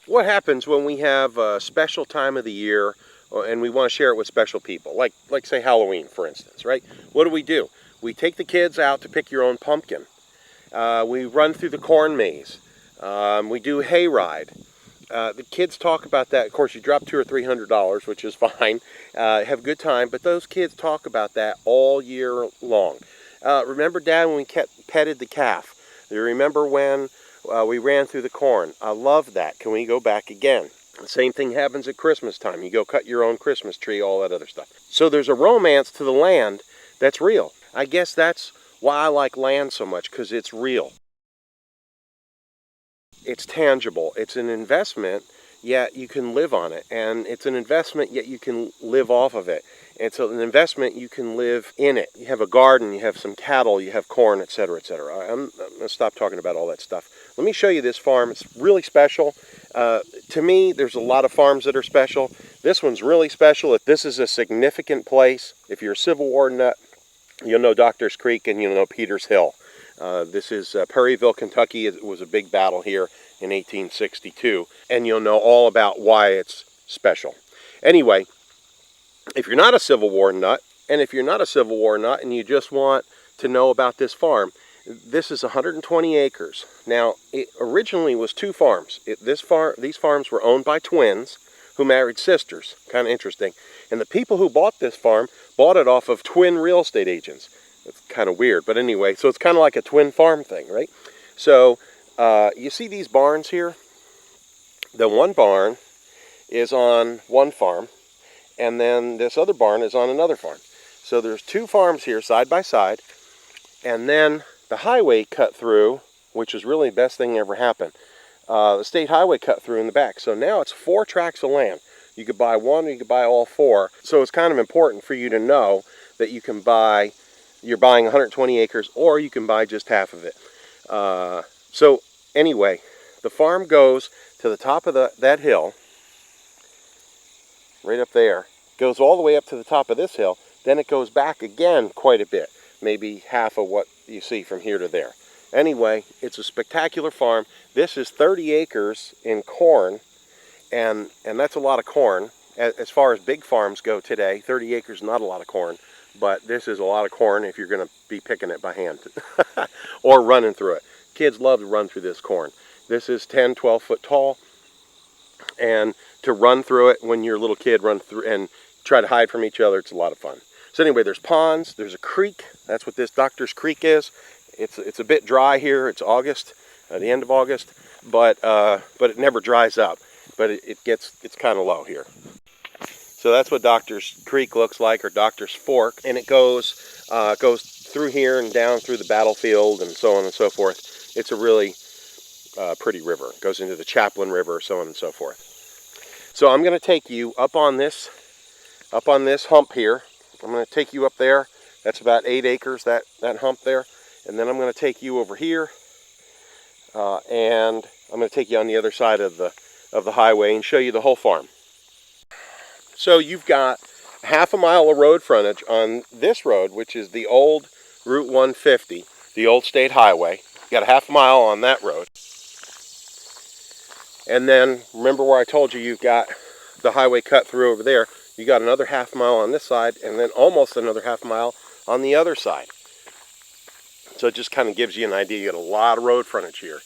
What happens when we have a special time of the year and we want to share it with special people, like say Halloween, for instance, right? What do? We take the kids out to pick your own pumpkin. We run through the corn maze. We do hayride. The kids talk about that. Of course, you drop $200 or $300, which is fine. Have a good time, but those kids talk about that all year long. Remember, Dad, when we petted the calf? Do you remember when we ran through the corn? I love that. Can we go back again? The same thing happens at Christmas time. You go cut your own Christmas tree, all that other stuff. So there's a romance to the land that's real. I guess that's why I like land so much, because it's real. It's tangible. It's an investment, yet you can live on it. And it's an investment, yet you can live off of it. It's an investment, you can live in it. You have a garden, you have some cattle, you have corn, etc., etc. I'm going to stop talking about all that stuff. Let me show you this farm. It's really special. To me, there's a lot of farms that are special. This one's really special. If this is a significant place, if you're a Civil War nut, you'll know Doctors Creek and you'll know Peters Hill. This is Perryville, Kentucky. It was a big battle here in 1862, and you'll know all about why it's special. Anyway, if you're not a Civil War nut, and if you're not a Civil War nut and you just want to know about this farm, this is 120 acres. Now, it originally was two farms. These farms were owned by twins who married sisters. Kind of interesting. And the people who bought this farm bought it off of twin real estate agents. It's kind of weird, but anyway, so it's kind of like a twin farm thing, right? So, you see these barns here? The one barn is on one farm, and then this other barn is on another farm. So there's two farms here side by side, and then the highway cut through, which is really the best thing that ever happened. The state highway cut through in the back. So now it's 4 tracts of land. You could buy one or you could buy all 4. So it's kind of important for you to know that you're buying 120 acres, or you can buy just half of it. So anyway, the farm goes to the top of that hill, right up there, goes all the way up to the top of this hill, then it goes back again quite a bit, maybe half of what you see from here to there. Anyway, it's a spectacular farm. This is 30 acres in corn, and that's a lot of corn. As far as big farms go today, 30 acres is not a lot of corn, but this is a lot of corn if you're going to be picking it by hand or running through it. Kids love to run through this corn. This is 10, 12 foot tall, and to run through it when you're a little kid, run through and try to hide from each other, it's a lot of fun. So anyway, there's ponds, there's a creek. That's what this Doctor's Creek is. It's a bit dry here. It's August, the end of August, but it never dries up. But it's kind of low here. So that's what Doctor's Creek looks like, or Doctor's Fork, and it goes through here and down through the battlefield and so on and so forth. It's a really pretty river. It goes into the Chaplin River, so on and so forth. So I'm going to take you up on this hump here. I'm going to take you up there. That's about 8 acres, that hump there. And then I'm going to take you over here, and I'm going to take you on the other side of the highway and show you the whole farm. So you've got half a mile of road frontage on this road, which is the old Route 150, the old state highway. You got a half a mile on that road. And then remember where I told you you've got the highway cut through over there. You got another half mile on this side, and then almost another half mile on the other side. So it just kind of gives you an idea. You got a lot of road frontage here,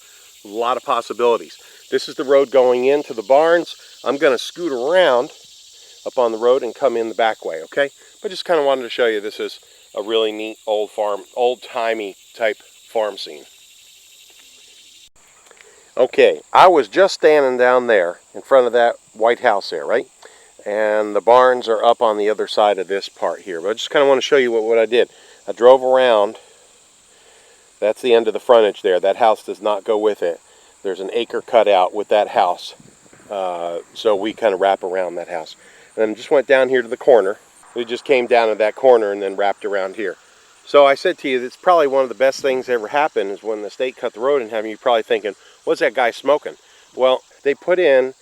a lot of possibilities. This is the road going into the barns. I'm going to scoot around up on the road and come in the back way, okay? But just kind of wanted to show you this is a really neat old farm, old-timey type farm scene. Okay, I was just standing down there in front of that white house there, right? And the barns are up on the other side of this part here. But I just kind of want to show you what I did. I drove around. That's the end of the frontage there. That house does not go with it. There's an acre cut out with that house. So we kind of wrap around that house. And then just went down here to the corner. We just came down to that corner and then wrapped around here. So I said to you, it's probably one of the best things that ever happened is when the state cut the road in half. You're probably thinking, what's that guy smoking? Well, they put in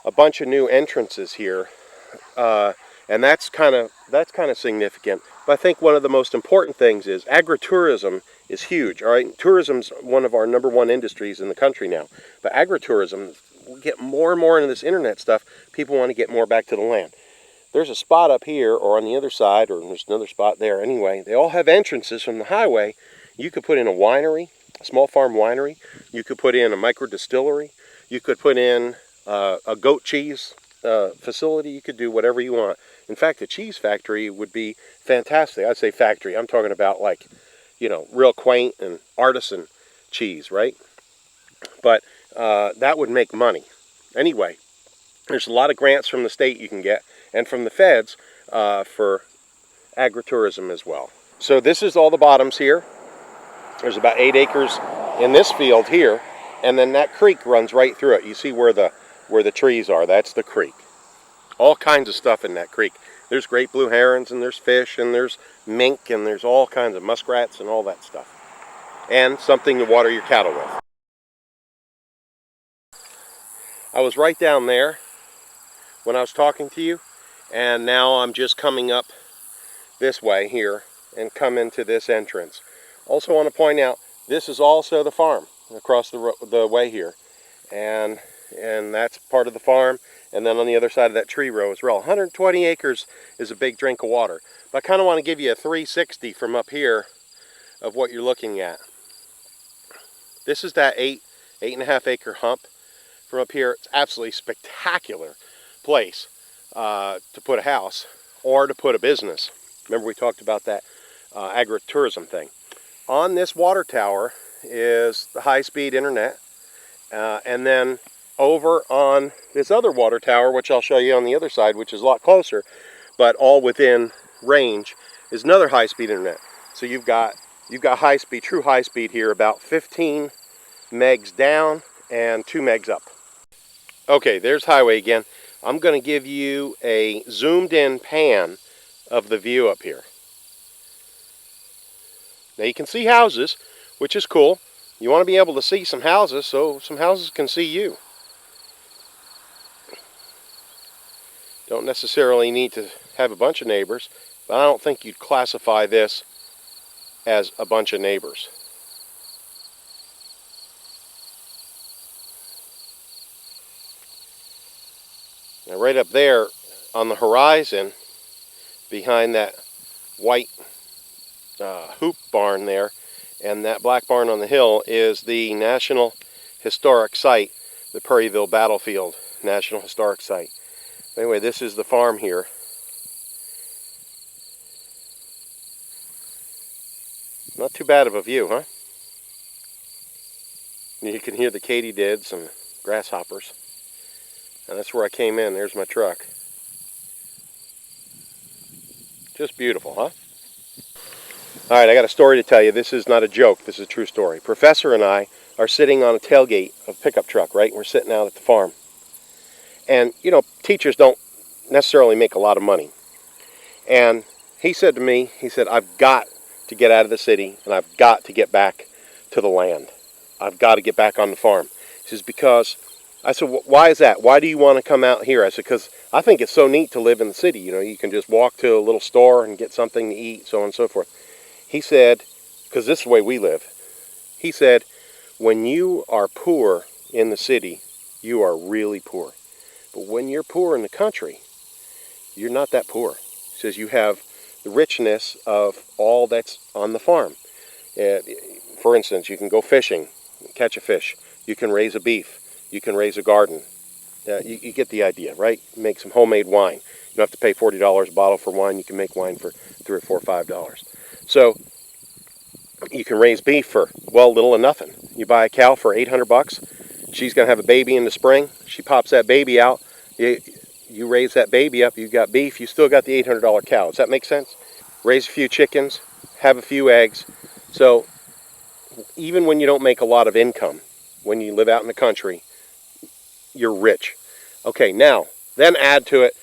a bunch of new entrances here, and that's kind of significant. But I think one of the most important things is agritourism is huge. All right, tourism's one of our #1 industries in the country now. But agritourism, we get more and more into this internet stuff. People want to get more back to the land. There's a spot up here, or on the other side, or there's another spot there. Anyway, they all have entrances from the highway. You could put in a winery, a small farm winery. You could put in a micro distillery. You could put in a goat cheese facility. You could do whatever you want. In fact, a cheese factory would be fantastic. I'd say factory. I'm talking about like, you know, real quaint and artisan cheese, right? But that would make money. Anyway, there's a lot of grants from the state you can get, and from the feds for agritourism as well. So this is all the bottoms here. There's about 8 acres in this field here, and then that creek runs right through it. You see where the trees are? That's the creek. All kinds of stuff in that creek. There's great blue herons, and there's fish, and there's mink, and there's all kinds of muskrats and all that stuff. And something to water your cattle with. I was right down there when I was talking to you, and now I'm just coming up this way here and come into this entrance. Also want to point out, this is also the farm across the way here, and that's part of the farm. And then on the other side of that tree row as well. 120 acres is a big drink of water. But I kind of want to give you a 360 from up here of what you're looking at. This is that 8.5 acre hump from up here. It's absolutely spectacular place to put a house or to put a business. Remember we talked about that agritourism thing. On this water tower is the high-speed internet, and then over on this other water tower, which I'll show you on the other side, which is a lot closer, but all within range, is another high-speed internet. So you've got high-speed, true high-speed here, about 15 megs down and 2 megs up. Okay, there's highway again. I'm going to give you a zoomed-in pan of the view up here. Now you can see houses, which is cool. You want to be able to see some houses so some houses can see you. Don't necessarily need to have a bunch of neighbors, but I don't think you'd classify this as a bunch of neighbors. Now right up there on the horizon, behind that white hoop barn there, and that black barn on the hill, is the National Historic Site, the Prairieville Battlefield National Historic Site. Anyway, this is the farm here. Not too bad of a view, huh? You can hear the katydids and grasshoppers. And that's where I came in. There's my truck. Just beautiful, huh? All right, I got a story to tell you. This is not a joke. This is a true story. Professor and I are sitting on a tailgate of a pickup truck, right? We're sitting out at the farm. And, you know, teachers don't necessarily make a lot of money. And he said to me, he said, I've got to get out of the city, and I've got to get back to the land. I've got to get back on the farm. He says, because, I said, why is that? Why do you want to come out here? I said, because I think it's so neat to live in the city. You know, you can just walk to a little store and get something to eat, so on and so forth. He said, because this is the way we live, he said, when you are poor in the city, you are really poor. But when you're poor in the country, you're not that poor. He says you have the richness of all that's on the farm. For instance, you can go fishing, catch a fish. You can raise a beef. You can raise a garden. You get the idea, right? Make some homemade wine. You don't have to pay $40 a bottle for wine. You can make wine for $3 or $4 or $5. So you can raise beef for, well, little or nothing. You buy a cow for $800. She's going to have a baby in the spring. She pops that baby out. You raise that baby up. You've got beef. You still got the $800 cow. Does that make sense? Raise a few chickens. Have a few eggs. So even when you don't make a lot of income, when you live out in the country, you're rich. Okay, now, then add to it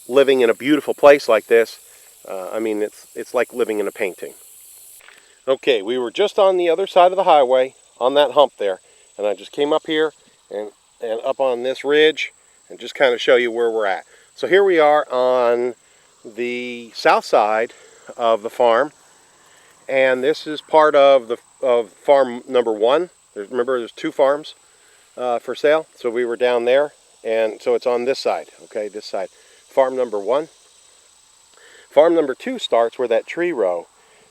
living in a beautiful place like this. I mean, it's like living in a painting. Okay, we were just on the other side of the highway, on that hump there, and I just came up here and up on this ridge and just kind of show you where we're at. So here we are on the south side of the farm, And this is part of farm number 1. Remember, there's 2 farms for sale. So we were down there, and so it's on this side. Okay, this side. Farm number 1. Farm number 2 starts where that tree row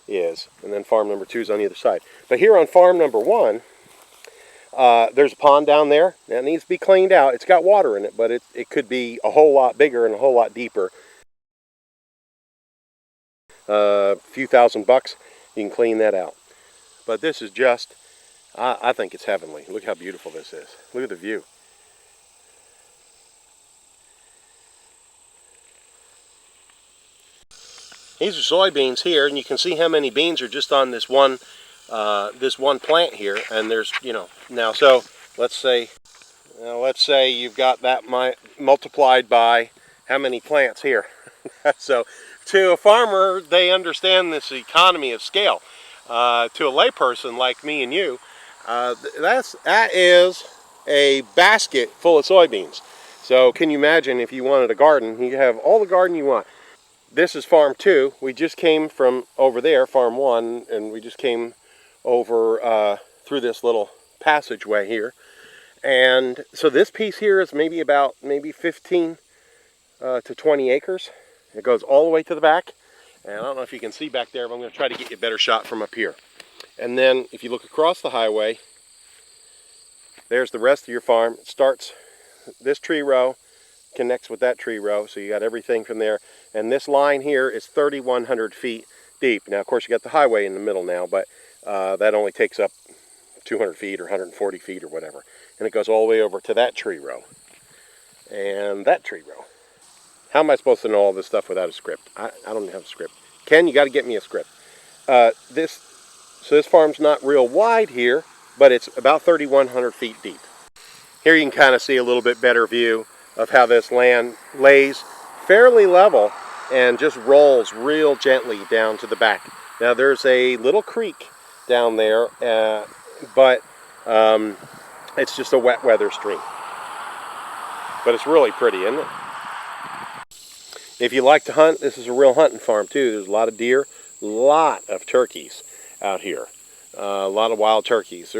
is, and then farm number 2 is on the other side. But here on farm number 1, there's a pond down there. Now it needs to be cleaned out. It's got water in it, but it could be a whole lot bigger and a whole lot deeper. A few $1,000, you can clean that out. But this is just, I think it's heavenly. Look how beautiful this is. Look at the view. These are soybeans here, and you can see how many beans are just on this one plant here. And there's, now, so let's say you've got that multiplied by how many plants here. So to a farmer, they understand this economy of scale. To a layperson like me and you, that is a basket full of soybeans. So can you imagine if you wanted a garden? You have all the garden you want. This is farm 2. We just came from over there, farm 1, and we just came over through this little passageway here. And so this piece here is maybe 15 to 20 acres. It goes all the way to the back. And I don't know if you can see back there, but I'm going to try to get you a better shot from up here. And then if you look across the highway, there's the rest of your farm. It starts, this tree row connects with that tree row, so you got everything from there. And this line here is 3,100 feet deep. Now, of course, you got the highway in the middle now, but that only takes up 200 feet or 140 feet or whatever. And it goes all the way over to that tree row and that tree row. How am I supposed to know all this stuff without a script? I don't have a script. Ken, you got to get me a script. So this farm's not real wide here, but it's about 3,100 feet deep. Here you can kind of see a little bit better view of how this land lays fairly level and just rolls real gently down to the back. Now there's a little creek down there, but it's just a wet weather stream. But it's really pretty, isn't it? If you like to hunt, this is a real hunting farm too. There's a lot of deer, a lot of turkeys out here, a lot of wild turkeys.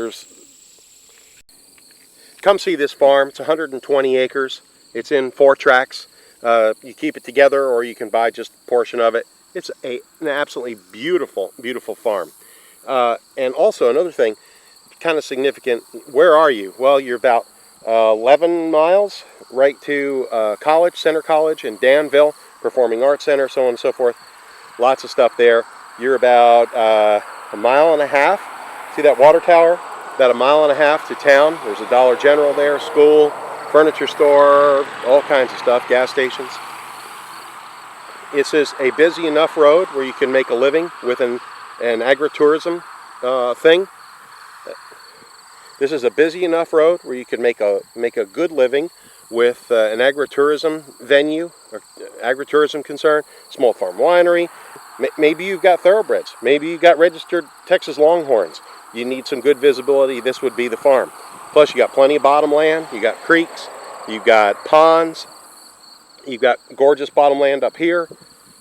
Come see this farm. It's 120 acres. It's in 4 tracts. You keep it together, or you can buy just a portion of it. It's an absolutely beautiful, beautiful farm. And also another thing, kind of significant, where are you? Well, you're about 11 miles right to college, Center College in Danville, Performing Arts Center, so on and so forth. Lots of stuff there. You're about a mile and a half. See that water tower? About a mile and a half to town. There's a Dollar General there, school, furniture store, all kinds of stuff, gas stations. This is a busy enough road where you can make a living with an agritourism thing. This is a busy enough road where you can make a good living with an agritourism venue, or agritourism concern, small farm winery. Maybe you've got thoroughbreds. Maybe you've got registered Texas Longhorns. You need some good visibility. This would be the farm. Plus, you got plenty of bottomland. You got creeks. You've got ponds. You've got gorgeous bottomland up here,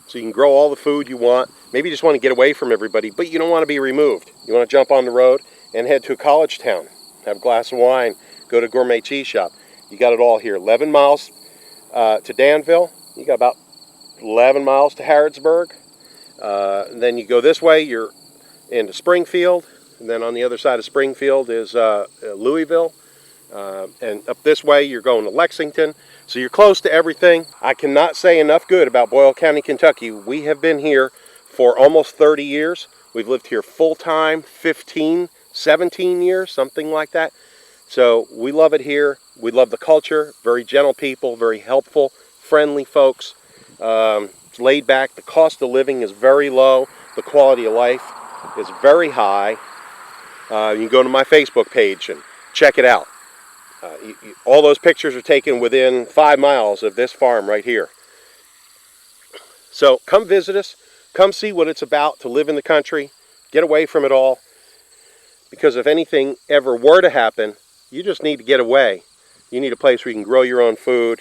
so you can grow all the food you want. Maybe you just want to get away from everybody, but you don't want to be removed. You want to jump on the road and head to a college town, have a glass of wine, go to a gourmet cheese shop. You got it all here. 11 miles to Danville. You got about 11 miles to Harrodsburg. Then you go this way, you're into Springfield. And then on the other side of Springfield is Louisville. And up this way, you're going to Lexington. So you're close to everything. I cannot say enough good about Boyle County, Kentucky. We have been here for almost 30 years. We've lived here full-time 15, 17 years, something like that. So we love it here. We love the culture. Very gentle people, very helpful, friendly folks. It's laid back. The cost of living is very low. The quality of life is very high. You can go to my Facebook page and check it out. All those pictures are taken within 5 miles of this farm right here. So come visit us. Come see what it's about to live in the country. Get away from it all. Because if anything ever were to happen, you just need to get away. You need a place where you can grow your own food.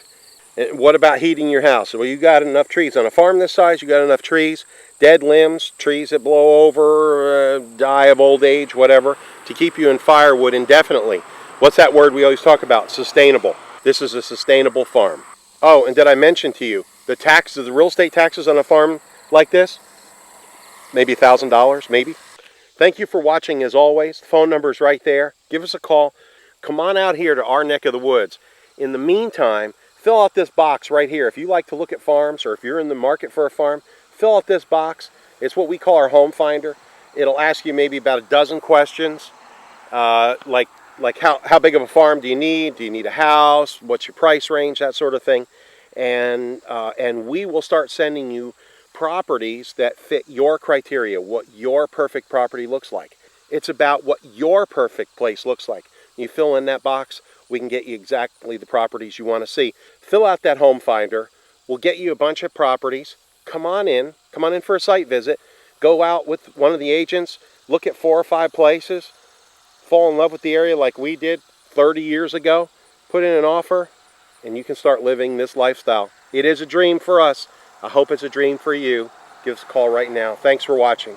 And what about heating your house? Well, you got enough trees. On a farm this size, you got enough trees dead limbs, trees that blow over, die of old age, whatever, to keep you in firewood indefinitely. What's that word we always talk about? Sustainable. This is a sustainable farm. Oh, and did I mention to you, the taxes, the real estate taxes on a farm like this? Maybe $1,000, maybe. Thank you for watching as always. The phone number is right there. Give us a call. Come on out here to our neck of the woods. In the meantime, fill out this box right here. If you like to look at farms, or if you're in the market for a farm, fill out this box. It's what we call our home finder. It'll ask you maybe about a dozen questions, like how big of a farm do you need? Do you need a house? What's your price range? That sort of thing. And we will start sending you properties that fit your criteria, what your perfect property looks like. It's about what your perfect place looks like. You fill in that box, we can get you exactly the properties you want to see. Fill out that home finder. We'll get you a bunch of properties. Come on in for a site visit. Go out with one of the agents, look at 4 or 5 places, fall in love with the area like we did 30 years ago, put in an offer, and you can start living this lifestyle. It is a dream for us. I hope it's a dream for you. Give us a call right now. Thanks for watching.